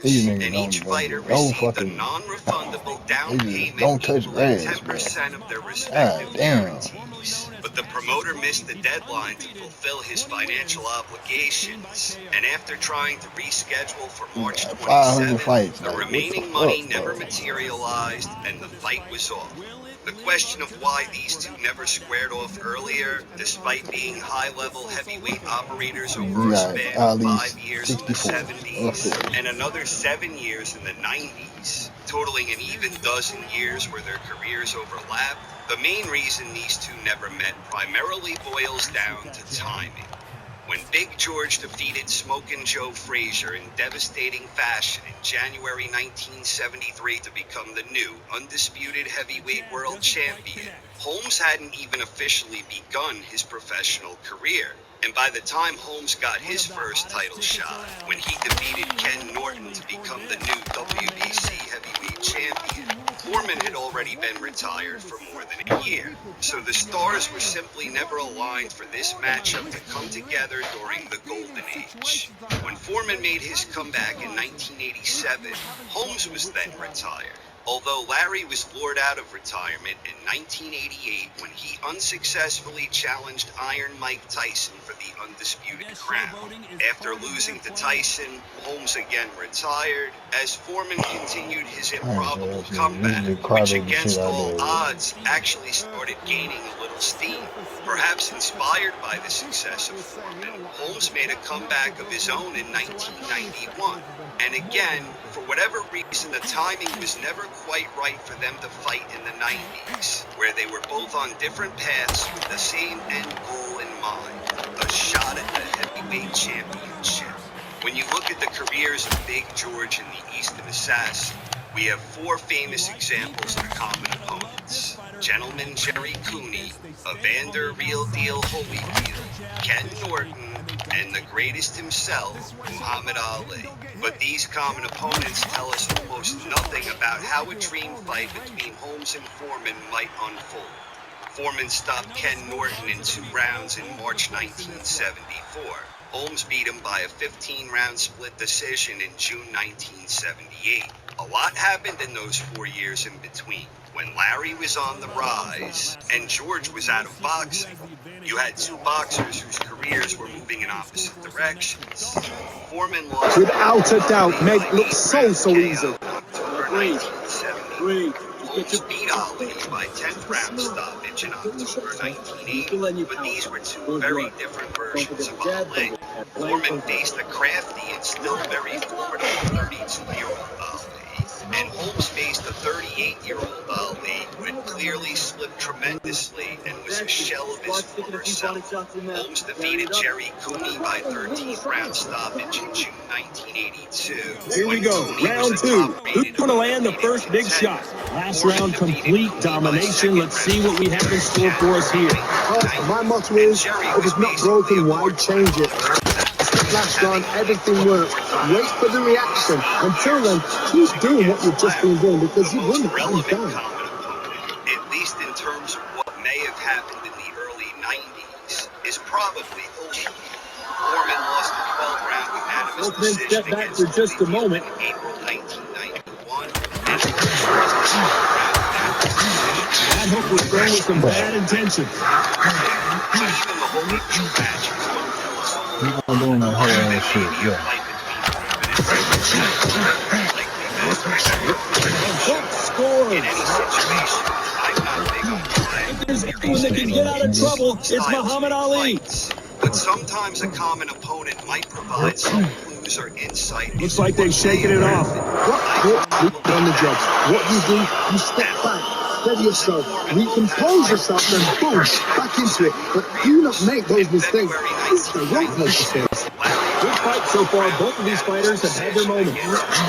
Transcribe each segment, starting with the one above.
These and niggas each don't fighter no received a fucking. non-refundable down They just don't payment touch equaling grass, bro. 10% of their God respective damn. guarantees. But the promoter missed the deadline to fulfill his financial obligations, and after trying to reschedule for You March got 500 27th, fights. the Like, what the remaining money fuck, never bro? materialized and the fight was off. The question of why these two never squared off earlier, despite being high-level heavyweight operators over You a got span of Ali's 5 years in the 64. 70s and another 7 years in the 90s, totaling an even dozen years where their careers overlapped, the main reason these two never met primarily boils down to timing. When Big George defeated Smokin' Joe Frazier in devastating fashion in January 1973 to become the new, undisputed heavyweight world champion, Holmes hadn't even officially begun his professional career. And by the time Holmes got his first title shot, when he defeated Ken Norton to become the new WBC heavyweight champion, Foreman had already been retired for more than a year. So the stars were simply never aligned for this matchup to come together during the Golden Age. When Foreman made his comeback in 1987, Holmes was then retired. Although Larry was lured out of retirement in 1988 when he unsuccessfully challenged Iron Mike Tyson for the undisputed crown. After losing to Tyson, Holmes again retired as Foreman continued his improbable comeback, which against all odds actually started gaining a little steam. Perhaps inspired by the success of Foreman, Holmes made a comeback of his own in 1991. And again, for whatever reason, the timing was never quite right for them to fight in the 90s, where they were both on different paths with the same end goal in mind, a shot at the heavyweight championship. When you look at the careers of Big George and the Easton Assassin, we have four famous examples of common opponents. Gentleman Jerry Cooney, Evander Real Deal Holyfield, Ken Norton, and the greatest himself, Muhammad Ali. But these common opponents tell us almost nothing about how a dream fight between Holmes and Foreman might unfold. Foreman stopped Ken Norton in 2 rounds in March 1974. Holmes beat him by a 15-round split decision in June 1978. A lot happened in those 4 years in between, when Larry was on the rise and George was out of boxing. You had two boxers whose careers were moving in opposite directions. Foreman lost without a doubt, made it look so easy. October 1970. Holmes beat Ali by 10th round stoppage in October 1980, but these were two very different versions of Ali. Foreman faced a crafty and still very formidable 32-year-old Ali, and Holmes faced a 38-year-old Ali who had clearly slipped tremendously and was a shell of his former self. Holmes defeated Jerry Cooney by 13th round stoppage in June 1982. Here we go, round 2. Who's going to land the first big shot? Last round, complete domination. Let's see what we have in store for us here. My motto is, if it's not broken, why change it? Last round, everything works. Wait for the reaction. Until then, keep doing what you've just been doing because you've won the hands down. At least in terms of what may have happened in the early 90s, is probably Holmes. Foreman lost the 12th-round unanimous decision Step back for just a moment. in April 1991. That hook was thrown with some bad intentions. But even the whole match was Keep on doing that whole ass shit, yeah. Scores. In any situation, I'm not big on If there's anyone that can get out of trouble, it's Muhammad Ali. But sometimes a common opponent might provide some clues or insight. Looks like they've shaken it off. What on the job? What do? You step back, steady yourself, recompose yourself, then boom, back into it. But do not make those mistakes. They won't make mistakes. Good fight so far. Both of these fighters have had their moments.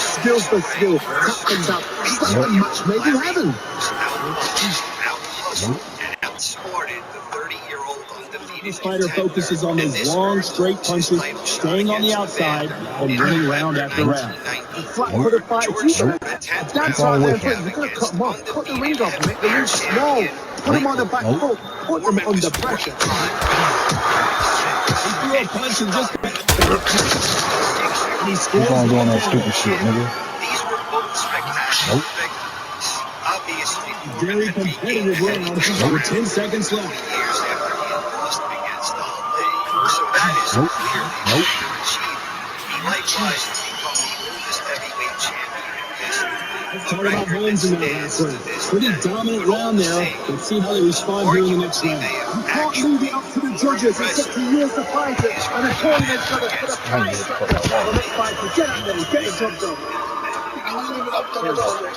Skill for skill, tap for tap. It's like a match made in heaven. Out-hustled and outsmarted the 30-year-old undefeated This fighter focuses on those long, straight punches, staying on the outside, and winning round after round. Flat for the fight. That's right there. You've got to cut them off. Cut the ring off. Make the ring small. Put them on the back foot. Put them under pressure. He threw a punch and just He Keep scores on doing one that down. stupid shit, nigga. These were both spectacular Nope. victories. Obviously, Very Foreman had competitive regained round heavy with 10 ground seconds 2 left. years after he had lost against Ali. So that is Nope. clearly a Nope. major achievement. He likewise has become the oldest heavyweight champion in history. Let's A talk about record that Holmes in that stands last to round. this Pretty day. dominant But all round the there. same, Let's see how they respond here in the next arguably round. they have You can't leave it actually up to the more judges. It took impressive you years to fight it, his and the record tournament's got to put a against I ain't price get on the it. fuck I The want. next fight, get out there and get the job done. You leave it up to the judges.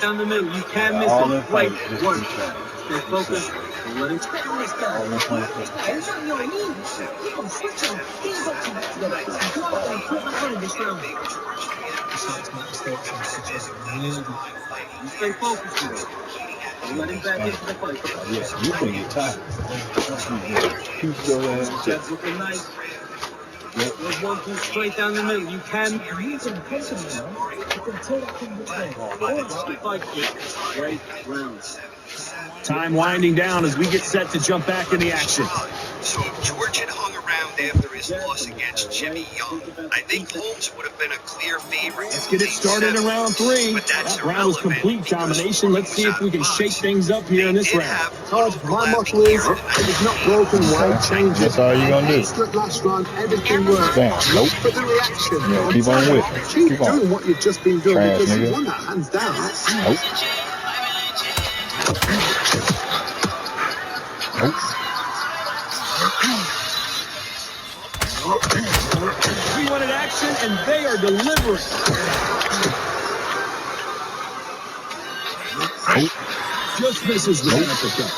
Down the middle, you can miss All it. them Wait, fights just work. be shot. Stay focused. And let it All them fights. stay focused. And let him back into the fight. Yeah, you can get tired. Keep your ass Jab's looking nice. There's 1-2 straight down the middle. You can use him comfortably. Great rounds. Time winding down as we get set to jump back in the action. So if George had hung around after his loss against Jimmy Young, I think Holmes would have been a clear favorite. Let's get it started in round 3. But that's That round was complete domination. Let's see if we can shake things up here in this round. Todd, my motto is, if it's not broken, why change it? That's all you gonna do. Excellent last round, everything worked. Bam. Nope. For the reaction. Yeah, keep on whipping. Keep Keep on. doing what you've just been doing Trash, because you nigga. won that hands down. Nope. Nope. We wanted action, and they are delivering. Nope. Just misses the uppercut.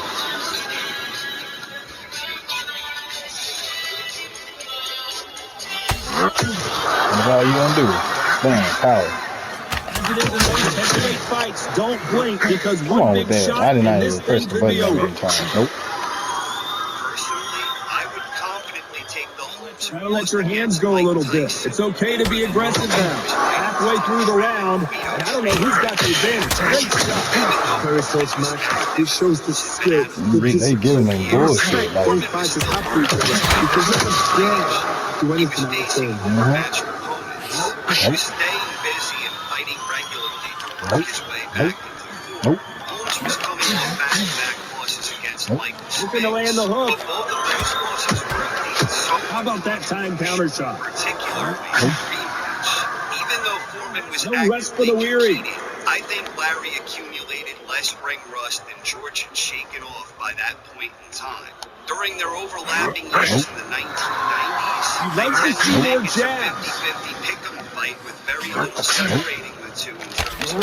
That's all you gonna do. Bam. Power. As it is in most heavyweight fights, don't blink because Come one on big with that. shot I did not and even this press thing the could be button over. every time. Nope. Personally, I would confidently take the Holmes. Try to let your hands go a little bit. It's okay to be aggressive now. Halfway through the round, and I don't know who's got the advantage. Great shot. Very close match. It shows the skill. They giving them bullshit. Like, Both fighters have for each other. Because they're not scared to anything out Facing there. overmatched opponents. He was staying busy and fighting regularly to work his way back into the nope. Holmes was coming off back-to-back losses against Michael Looking to land the hook. But both of those losses were indeed so How about that time counter shot? particularly in rematch. Even though Foreman was No rest for the actively weary. competing, I think Larry accumulated less ring rust than George had shaken off by that point in time. During their overlapping years in the 1990s, You'd they like to tended see make more it a jabs. 50-50 pick'em fight with very little separating the two in terms of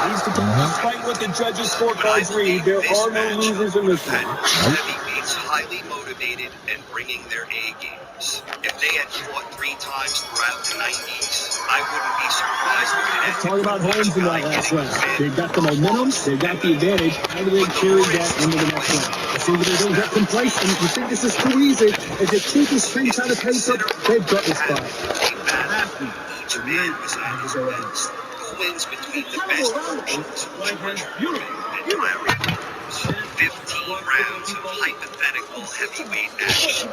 Needs to despite what the judges' scorecards read, there are no losers in this one. Heavyweights highly motivated and bringing their A games. If they had fought 3 times throughout the 90s, I wouldn't be surprised if it Let's talk about Holmes in that last round. They've got the momentum, they've got the advantage. How do they carry that into the next round? I think they don't get complacent. You think this is too easy. If they keep his feet out of pace up, they've got this fight. Each man was at his best. Who wins between the best versions of George Foreman and Larry Holmes? 15 rounds of hypothetical heavyweight action.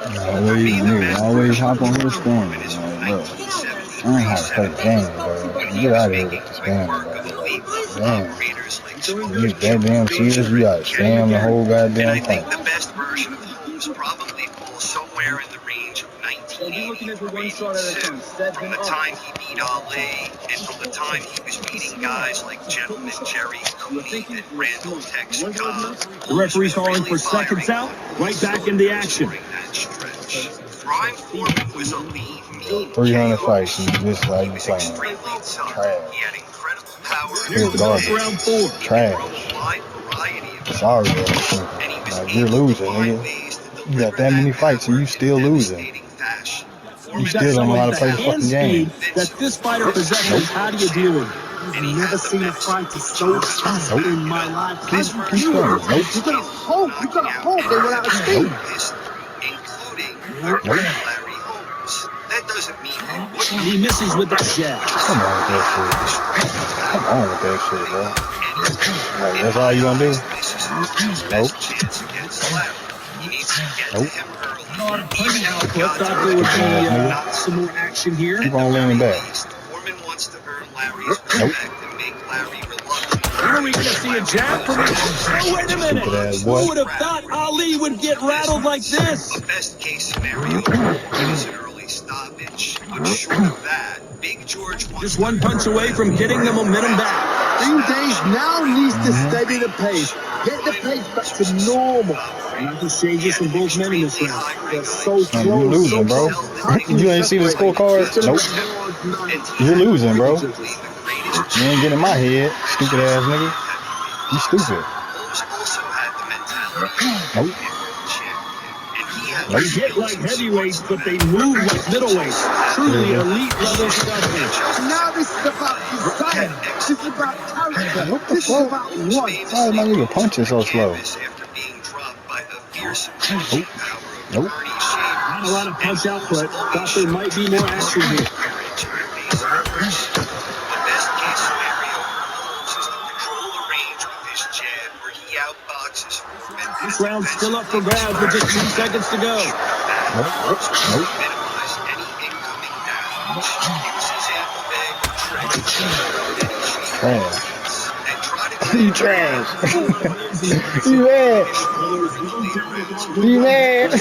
Always hop on this phone. Like, look, I don't know how to play the game, bro. Get out of here with this game, bro. Damn. You goddamn serious? You gotta spam the whole And goddamn I think thing. the best version of Holmes probably falls somewhere in the range of 1980 through 82. From the time he beat Ali, and from the time he was beating guys like Gentleman Jerry Cooney and Randall Tex Cobb. The referee calling for seconds out, right back in the action. During that stretch, Prime Foreman was a lean, mean 300 KO fights, and machine. just like He you was playing. extremely tough. Trash. He had incredible power. Here's the bell for round 4. Trash. Wide variety of Sorry, bro. and he was Like, you're able to losing, find nigga. ways to You got deliver that many that fights and you power still in losing. devastating fashion. You've got still don't know how someone to with play the the hand fucking game. speed that this fighter possesses. How do you deal with it? And he Never had the seen a best fighter so fast Nope. in my life. His Keep first going. round Nope. You gotta hope they run out of steam. history, including our great Larry Holmes. That doesn't mean they wouldn't He misses with that jab. Come on with that shit. Come on with that shit, bro. Like, that's all you gonna do? This is Holmes' Nope. best chance against Larry. He needs to get to Nope. him early Punch output. Thought there would be some more action here. Keep on leaning back. Foreman wants to earn Larry's respect and make Larry reluctant. Are we going to see a jab from him? Oh, wait a minute. Who would have thought Ali would get rattled like this? A best case scenario is an early stoppage. But short of that, Big George wants Just one punch away from getting the momentum back. Dean Days now needs to steady the pace. Get the pace back to normal. Nothing changes from both men in this round. They're so You close. losing, bro. You ain't see the scorecard? Nope. You're losing, bro. You ain't getting in my head, stupid ass nigga. You stupid. Holmes also had the mentality Nope. They hit like heavyweights, but they move like middleweights. Truly elite level stuff. Now this is about desire. This is about character. What the This is fuck? about want. Why is my nigga punching so slow? After being dropped by the fierce Nope. Nope. Not a lot of punch output. Thought there might be more action here. The best case scenario for Holmes is to control the range with his jab, where he outboxes Foreman. This round's still up for grabs with just 2 seconds to go. Nope. Nope. Minimize any incoming damage. Use his ample bag of Trash. and try to You trash. You mad. You mad.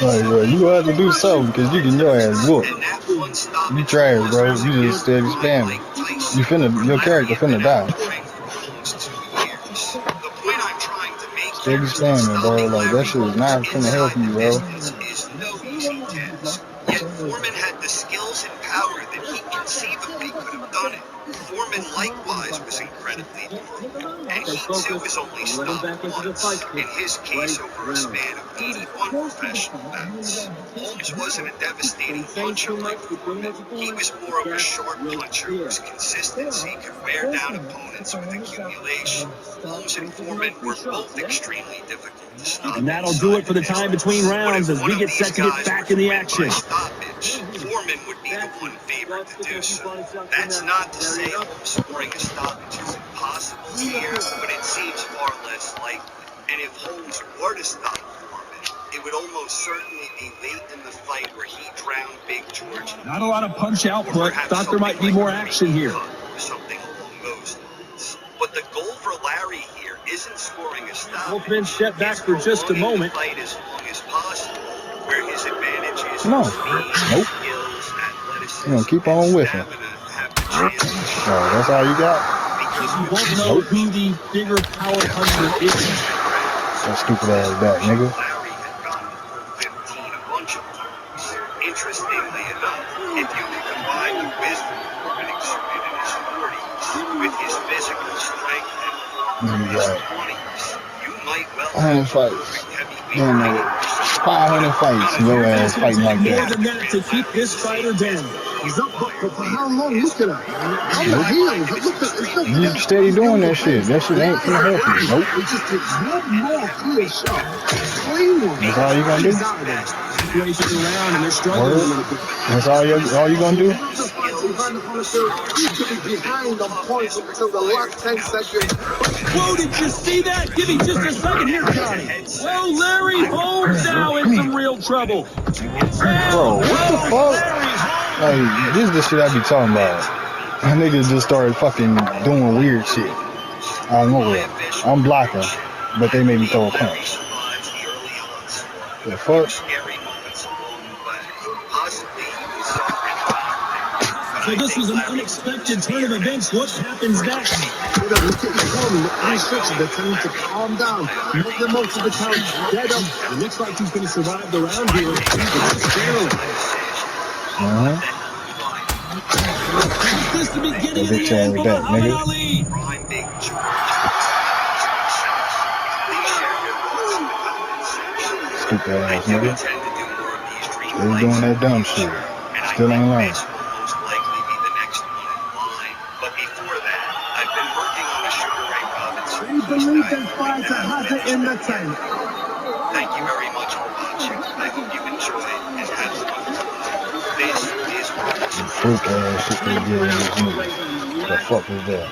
Like, bro, you gonna have to do something because you get your ass whooped. and that one stop. You trash, bro. You just steady spamming. You finna, your character finna die. The point I'm trying to make Steady spamming, bro. Like, that shit is not finna help you, bro. is no easy task. Yet Foreman had the skills and power that he conceivably could have done it. Foreman likewise was incredibly poor, and he too was only stopped once, in his case over a span of 81 professional bouts. Holmes wasn't a devastating puncher like Foreman. He was more of a short puncher whose consistency could wear down opponents with accumulation. Holmes and Foreman were both extremely difficult to stop. And that'll do it for the time between rounds as we get set to get back in the action. Stoppage, Foreman would be the one favored to do so. That's not to say scoring a stoppage is impossible here, but it seems far less likely. And if Holmes were to stop Foreman, it would almost certainly be late in the fight where he drowned Big George. Not a lot of punch output. Thought there might be more action here. Something along those lines. But the goal for Larry here isn't scoring a stoppage. Both men step back for just a moment. Fight as long as possible, where his advantage is No. speed, Nope. skills, athleticism, You gonna keep on whiffing. stamina have the chance to Oh, that's all you got? because You won't know who the bigger power puncher is. That stupid ass back, nigga. Larry had gone full 15 a bunch of times. Interestingly enough, if you could combine the wisdom Foreman exuded in his 40s with his physical strength and form in his 20s, you might well 100 fights. Damn, nigga. 500 fights, your ass fighting like More that. than that to keep this fighter down. He's up, but for how long? Look at him. On the heels. Look at it's not You steady doing that shit. That shit ain't finna help you. Nope. It just takes one more clear shot. Clean one. That's all you gonna do? He's out of there. Situations around and they're struggling a Word? little bit. That's all you gonna do? Behind the field, he could be behind on points until the last 10 seconds. Whoa, did you see that? Give me just a second here, Johnny. Whoa, Larry Holmes now in some real trouble. Bro, what the fuck? Like, this is the shit I be talking about. My niggas just started fucking doing weird shit. I don't know where. I'm blocking, but they made me throw a punch. The fuck? So this was an unexpected turn of events. What happens next? Look at his form, the instructions. They're telling him to calm down. Make the most of the time. Dead up. It looks like he's going to survive the round here. Just barely. This is the beginning of the Bitch ass end with for that, Muhammad nigga. Ali. Stupid ass nigga. Still doing that dumb shit. Still ain't learning. Most likely be the next one in line. But before that, I've been working on a Sugar Ray Robinson. We believe this fighter has it in the tank. Thank you very much for watching. I hope you enjoyed and had fun. This is Robinson. Freak ass shit they did in this movie. The fuck was that?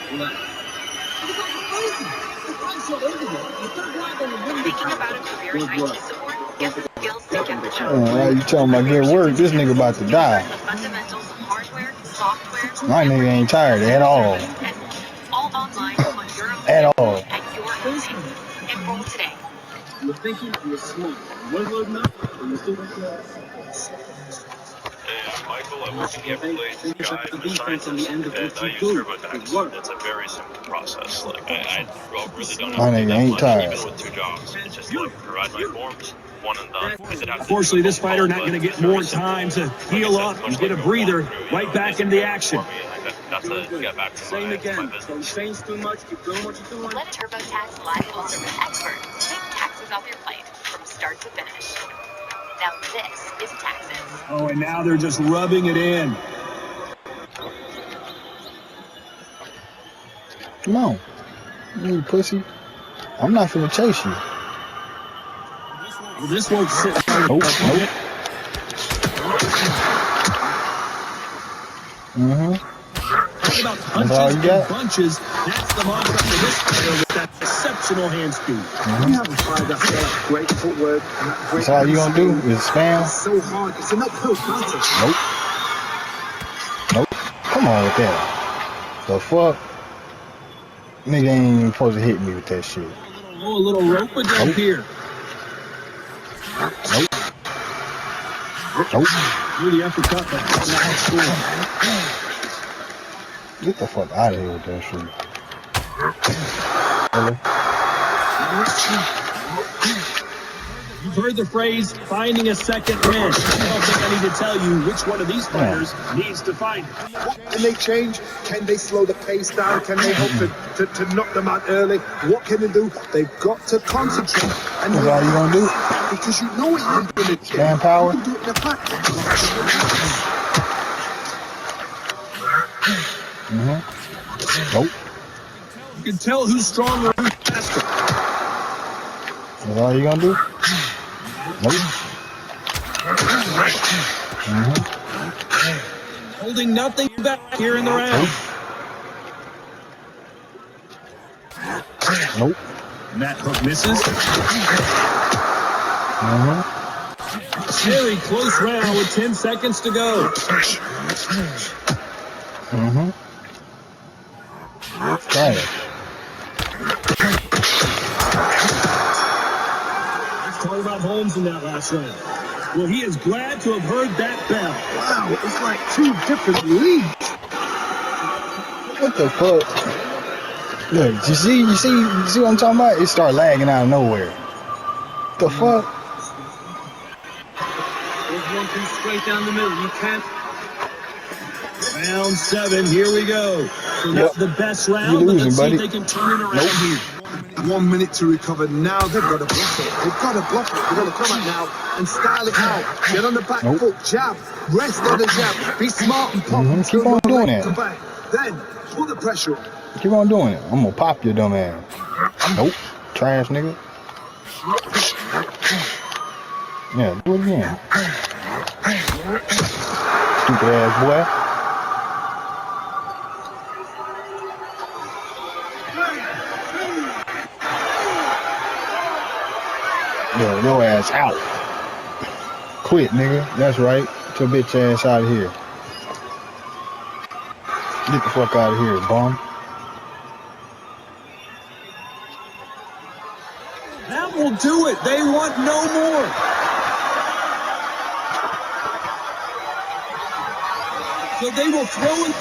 Thinking about a career in IT support? Get the skills together. You talking about good work? This nigga about to die. The fundamentals of hardware, software, My nigga ain't tired at all. all online on your own At all. at your own pace. Enroll today. You're thinking you're smart. One load enough, and you still like Hey, I'm Michael. I work in the Everglades Guide and the scientist, and I use TurboTax. It's a very simple process. Like, I really don't My have to do nigga that ain't much, tired. even with 2 jobs. It's just like, provide my forms, one and done. Unfortunately, this fighter not going to get more time to heal up and get a breather. Right back into the action. Got to get back to my business. change too much. Keep doing what you're doing. Let a TurboTax live call service expert take taxes off your plate from start to finish. Now this is taxes. Oh, and now they're just rubbing it in. Come on. You pussy. I'm not finna chase you. Well, this won't sit. Nope. About That's all you got? bunches. That's the mantra for this player with that exceptional hand speed. We haven't tried that great footwork. That's all you gonna do is spam? It's so hard. It's an uphill battle. Nope. Come on with that. The fuck? Nigga ain't even supposed to hit me with that shit. Oh, a little rope jump here. Nope. Through the uppercut, but not score. Get the fuck out of here with that shit. Really? You've heard the phrase, finding a second man. I don't think I need to tell you which one of these fighters needs to find it. What can they change? Can they slow the pace down? Can they hope to knock them out early? What can they do? They've got to concentrate. And That's all you gonna do? because you know what you're doing. Stand power? You can do it in the practice. Nope. You can tell who's stronger and who's faster. That's all you gonna do? Nope. Holding nothing back here in the round. Nope. And that hook misses. Very close round with 10 seconds to go. Trash. Let's talk about Holmes in that last round. Well, he is glad to have heard that bell. Wow, it's like 2 different leagues. What the fuck? Look, you see what I'm talking about? It start lagging out of nowhere. The fuck? There's one piece straight down the middle. You can't. Round 7, here we go. So that's the best round, You're losing, but let's see buddy. if they can turn it around here. 1 minute to recover. Now they've got to bluff it. They've got to bluff it. They've got to come out now and style it out. Get on the back foot, jab, rest on the jab. Be smart and pop. Keep on doing it. Then put the pressure on. Keep on doing it. I'm gonna pop your dumb ass. Nope. Trash nigga. Yeah, do it again. Stupid ass boy. Yo, your ass out. Quit, nigga. That's right. Get your bitch ass out of here. Get the fuck out of here, bum. That will do it. They want no more. So they will throw it.